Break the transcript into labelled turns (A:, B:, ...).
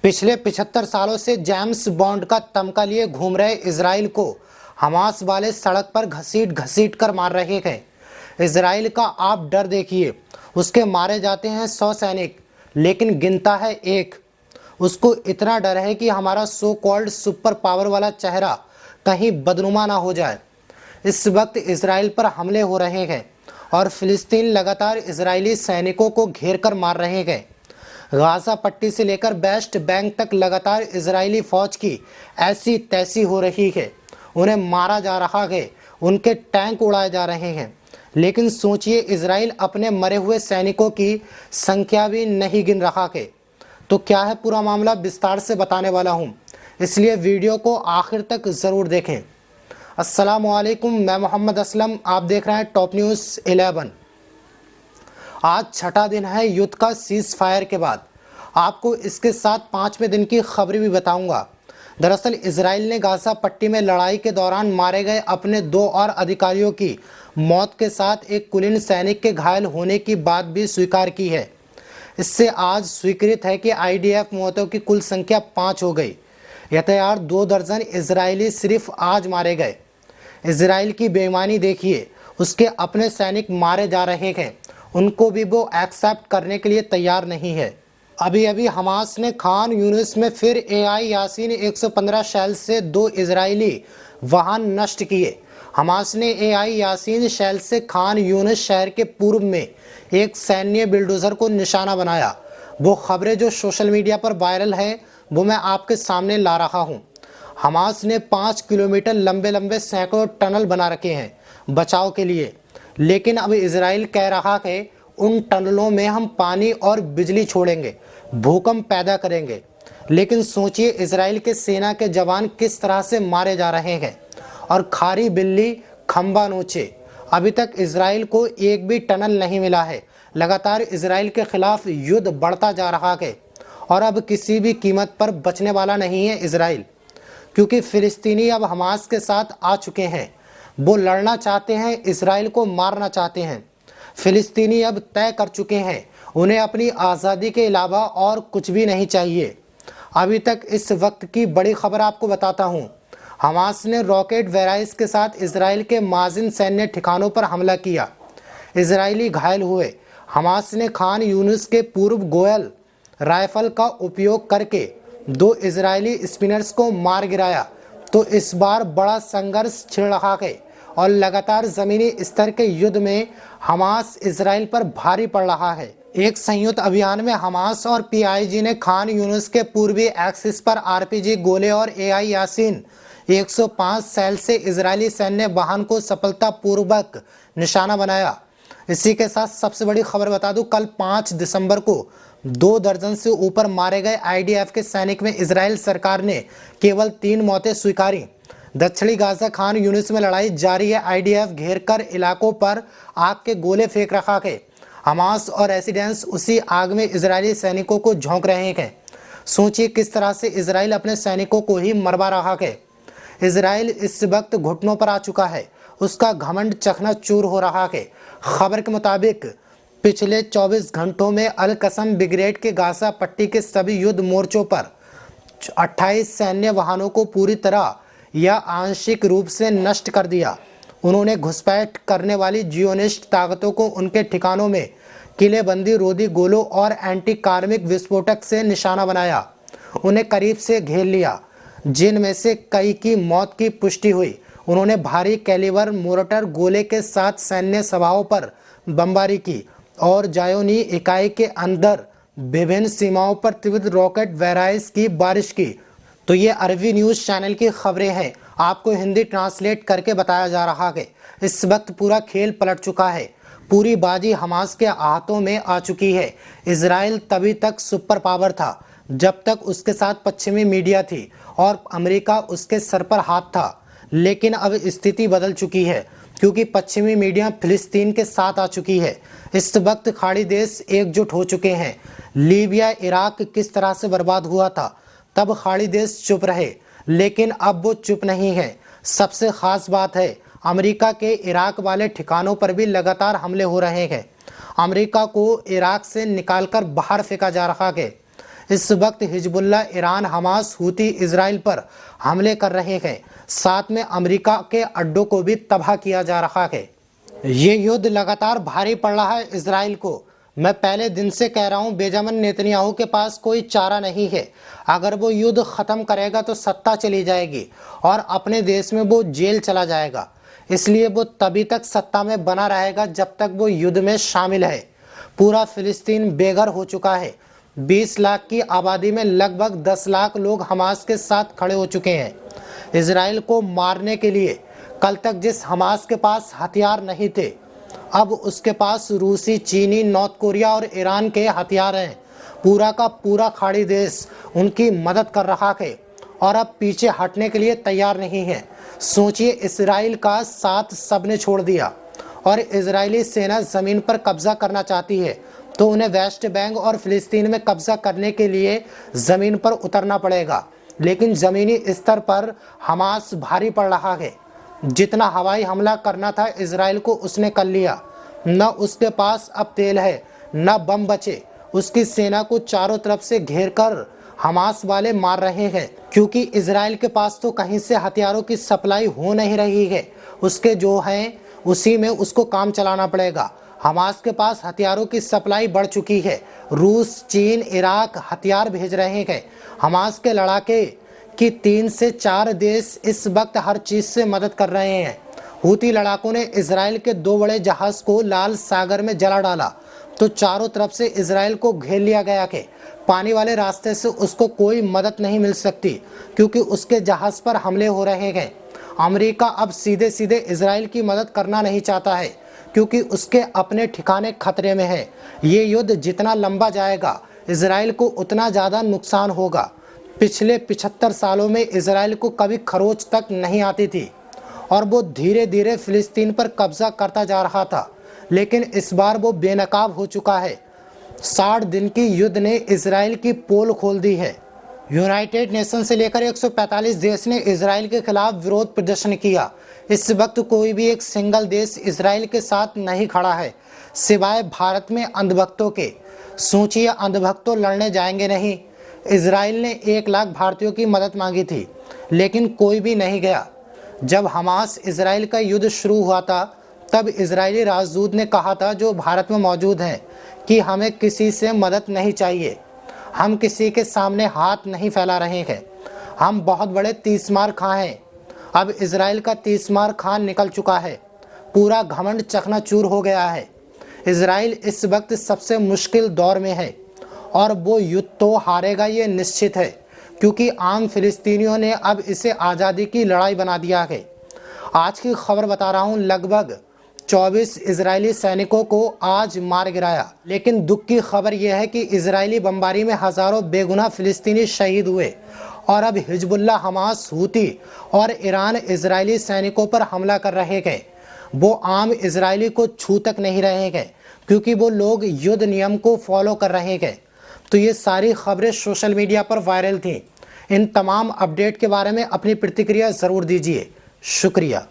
A: पिछले 75 सालों से जेम्स बॉन्ड का तमगा लिए घूम रहे इजराइल को हमास वाले सड़क पर घसीट घसीट कर मार रहे हैं। इजराइल का आप डर देखिए, उसके मारे जाते हैं 100 सैनिक लेकिन गिनता है एक। उसको इतना डर है कि हमारा सो कॉल्ड सुपर पावर वाला चेहरा कहीं बदनुमा ना हो जाए। इस वक्त इजराइल पर हमले हो रहे हैं और फिलिस्तीन लगातार इजरायली सैनिकों को घेर कर मार रहे हैं। गाजा पट्टी से लेकर वेस्ट बैंक तक लगातार इजरायली फौज की ऐसी तैसी हो रही है। उन्हें मारा जा रहा है, उनके टैंक उड़ाए जा रहे हैं। लेकिन सोचिए, इजराइल अपने मरे हुए सैनिकों की संख्या भी नहीं गिन रहा है। तो क्या है पूरा मामला, विस्तार से बताने वाला हूं, इसलिए वीडियो को आखिर तक जरूर देखें। अस्सलामुअलैकुम, मैं मोहम्मद असलम, आप देख रहे हैं टॉप न्यूज़ 11। आज छठा दिन है युद्ध का सीज फायर के बाद। आपको इसके साथ 5वें दिन की खबर भी बताऊंगा। दरअसल इजराइल ने गाजा पट्टी में लड़ाई के दौरान मारे गए अपने 2 और अधिकारियों की मौत के साथ एक कुलीन सैनिक के घायल होने की बात भी स्वीकार की है। इससे आज स्वीकृत है कि आईडीएफ मौतों की कुल संख्या 5 हो गई। यथार्थ 2 दर्जन इजरायली सिर्फ आज मारे गए। इजराइल की बेईमानी देखिए, उसके अपने सैनिक मारे जा रहे हैं, उनको भी वो एक्सेप्ट करने के लिए तैयार नहीं है। अभी अभी हमास ने खान यूनिस में फिर एआई यासीन 115 शेल से 2 इजरायली वाहन नष्ट किए। हमास ने एआई यासीन शेल से खान यूनिस शहर के पूर्व में एक सैन्य बिल्डोजर को निशाना बनाया। वो खबरें जो सोशल मीडिया पर वायरल है वो मैं आपके सामने ला रहा हूँ। हमास ने 5 किलोमीटर लंबे लंबे सैकड़ों टनल बना रखे हैं बचाव के लिए, लेकिन अब इजराइल कह रहा है उन टनलों में हम पानी और बिजली छोड़ेंगे, भूकंप पैदा करेंगे। लेकिन सोचिए, इजराइल के सेना के जवान किस तरह से मारे जा रहे हैं और खारी बिल्ली खंबा नोचे। अभी तक इजराइल को एक भी टनल नहीं मिला है। लगातार इजराइल के खिलाफ युद्ध बढ़ता जा रहा है और अब किसी भी कीमत पर बचने वाला नहीं है इजराइल, क्योंकि फिलिस्तीनी अब हमास के साथ आ चुके हैं। वो लड़ना चाहते हैं, इजराइल को मारना चाहते हैं। फिलिस्तीनी अब तय कर चुके हैं, उन्हें अपनी आज़ादी के अलावा और कुछ भी नहीं चाहिए। अभी तक इस वक्त की बड़ी खबर आपको बताता हूं। हमास ने रॉकेट वेराइस के साथ इजराइल के माजिन सैन्य ठिकानों पर हमला किया, इजरायली घायल हुए। हमास ने खान यूनिस के पूर्व गोयल राइफल का उपयोग करके 2 इजरायली स्पिनर्स को मार गिराया। तो इस बार बड़ा संघर्ष छिड़ रहा है और लगातार जमीनी स्तर के युद्ध में हमास इजराइल पर भारी पड़ रहा है। एक संयुक्त अभियान में हमास और पीआईजी ने खान यूनिस के पूर्वी एक्सिस पर आरपीजी गोले और एआई यासीन 105 सेल से इजरायली सैन्य वाहन को सफलतापूर्वक निशाना बनाया। इसी के साथ सबसे बड़ी खबर बता दूं, कल 5 दिसंबर को 2 दर्जन से ऊपर मारे गए आईडीएफ के सैनिक में इजराइल सरकार ने केवल 3 मौतें स्वीकारी। दक्षिणी गाजा खान यूनिस में लड़ाई जारी है। आईडीएफ घेर कर इलाकों पर आग के गोले फेंक रखा है। हमास और रेसिडेंस उसी आग में इजरायली सैनिकों को झोंक रहे हैं। सोचिए किस तरह से इजराइल अपने सैनिकों को ही मरवा रहा है। इजराइल इस वक्त घुटनों पर आ चुका है, उसका घमंड चकनाचूर हो रहा है। खबर के मुताबिक पिछले 24 घंटों में अल कसम ब्रिगेड के गाजा पट्टी के सभी युद्ध मोर्चों पर 28 सैन्य वाहनों को पूरी तरह या आंशिक रूप से नष्ट कर दिया। उन्होंने घुसपैठ करने वाली जियोनिस्ट ताकतों को उनके ठिकानों में किलेबंदी रोधी गोलों और एंटी कार्मिक विस्फोटक से निशाना बनाया। उन्हें करीब से घेर लिया, जिनमें से कई की मौत की पुष्टि हुई। उन्होंने भारी कैलिबर मोर्टार गोले के साथ सैन्य सभाओं पर बमबारी की और जायोनी इकाई के अंदर विभिन्न सीमाओं पर तीव्र रॉकेट वेराइस की बारिश की। तो ये अरबी न्यूज़ चैनल की खबरें हैं, आपको हिंदी ट्रांसलेट करके बताया जा रहा है। इस वक्त पूरा खेल पलट चुका है, पूरी बाजी हमास के हाथों में आ चुकी है। इजराइल तभी तक सुपर पावर था जब तक उसके साथ पश्चिमी मीडिया थी और अमेरिका उसके सर पर हाथ था। लेकिन अब स्थिति बदल चुकी है, क्योंकि पश्चिमी मीडिया फिलिस्तीन के साथ आ चुकी है। इस वक्त खाड़ी देश एकजुट हो चुके हैं। लीबिया, इराक किस तरह से बर्बाद हुआ था, तब खाड़ी देश चुप रहे, लेकिन अब वो चुप नहीं है। सबसे खास बात है, अमेरिका के इराक वाले ठिकानों पर भी लगातार हमले हो रहे हैं। अमेरिका को इराक से निकालकर बाहर फेंका जा रहा है। इस वक्त Hezbollah, Iran, Hamas, Houthi Israel पर हमले कर रहे हैं। साथ में अमेरिका के अड्डों को भी तबाह किया जा रहा है। ये युद्ध लगातार भारी पड़ रहा है इजराइल को। मैं पहले दिन से कह रहा हूँ, बेंजामिन नेतन्याहू के पास कोई चारा नहीं है। अगर वो युद्ध खत्म करेगा तो सत्ता चली जाएगी और अपने देश में वो जेल चला जाएगा। इसलिए वो तभी तक सत्ता में बना रहेगा जब तक वो युद्ध में शामिल है। पूरा फिलिस्तीन बेघर हो चुका है। 20 लाख की आबादी में लगभग 10 लाख लोग हमास के साथ खड़े हो चुके हैं। इजराइल को मारने के लिए कल तक जिस हमास के पास हथियार नहीं थे, अब उसके पास रूसी, चीनी, नॉर्थ कोरिया और ईरान के हथियार हैं। पूरा का पूरा खाड़ी देश उनकी मदद कर रहा है और अब पीछे हटने के लिए तैयार नहीं है। सोचिए, इजराइल का साथ सबने छोड़ दिया और इजरायली सेना ज़मीन पर कब्जा करना चाहती है, तो उन्हें वेस्ट बैंक और फिलिस्तीन में कब्जा करने के लिए ज़मीन पर उतरना पड़ेगा। लेकिन ज़मीनी स्तर पर हमास भारी पड़ रहा है। जितना हवाई हमला करना था इजराइल को, उसने कर लिया। न उसके पास अब तेल है, न बम बचे। उसकी सेना को चारों तरफ से घेर कर हमास वाले मार रहे हैं, क्योंकि इजराइल के पास तो कहीं से हथियारों की सप्लाई हो नहीं रही है। उसके जो हैं उसी में उसको काम चलाना पड़ेगा। हमास के पास हथियारों की सप्लाई बढ़ चुकी है। रूस, चीन, इराक हथियार भेज रहे हैं। हमास के लड़ाके कि 3 से 4 देश इस वक्त हर चीज़ से मदद कर रहे हैं। हूती लड़ाकों ने इजराइल के 2 बड़े जहाज़ को लाल सागर में जला डाला, तो चारों तरफ से इजराइल को घेर लिया गया कि पानी वाले रास्ते से उसको कोई मदद नहीं मिल सकती, क्योंकि उसके जहाज़ पर हमले हो रहे हैं। अमेरिका अब सीधे सीधे इजराइल की मदद करना नहीं चाहता है, क्योंकि उसके अपने ठिकाने खतरे में है। ये युद्ध जितना लंबा जाएगा, इजराइल को उतना ज़्यादा नुकसान होगा। पिछले 75 सालों में इजराइल को कभी खरोच तक नहीं आती थी और वो धीरे धीरे फिलिस्तीन पर कब्जा करता जा रहा था, लेकिन इस बार वो बेनकाब हो चुका है। 60 दिन की युद्ध ने इजराइल की पोल खोल दी है। यूनाइटेड नेशन से लेकर 145 देश ने इजराइल के खिलाफ विरोध प्रदर्शन किया। इस वक्त कोई भी एक सिंगल देश इजराइल के साथ नहीं खड़ा है, सिवाय भारत में अंधभक्तों के। सोचिए, अंधभक्तों लड़ने जाएंगे नहीं। इजराइल ने 1 लाख भारतीयों की मदद मांगी थी, लेकिन कोई भी नहीं गया। जब हमास इजराइल का युद्ध शुरू हुआ था, तब इजरायली राजदूत ने कहा था, जो भारत में मौजूद हैं, कि हमें किसी से मदद नहीं चाहिए। हम किसी के सामने हाथ नहीं फैला रहे हैं। हम बहुत बड़े तीसमार खां हैं। अब इजराइल का तीसमार खां निकल चुका है। पूरा घमंड चकनाचूर हो गया है। इजराइल इस वक्त सबसे मुश्किल दौर में है और वो युद्ध तो हारेगा, ये निश्चित है, क्योंकि आम फिलिस्तीनियों ने अब इसे आज़ादी की लड़ाई बना दिया है। आज की खबर बता रहा हूँ, लगभग 24 इजरायली सैनिकों को आज मार गिराया। लेकिन दुख की खबर यह है कि इजरायली बमबारी में हज़ारों बेगुनाह फिलिस्तीनी शहीद हुए और अब हिजबुल्लाह, हमास, हूती और ईरान इजरायली सैनिकों पर हमला कर रहे हैं। वो आम इजरायली को छू तक नहीं रहे हैं, क्योंकि वो लोग युद्ध नियम को फॉलो कर रहे हैं। तो ये सारी खबरें सोशल मीडिया पर वायरल थीं। इन तमाम अपडेट के बारे में अपनी प्रतिक्रिया ज़रूर दीजिए। शुक्रिया।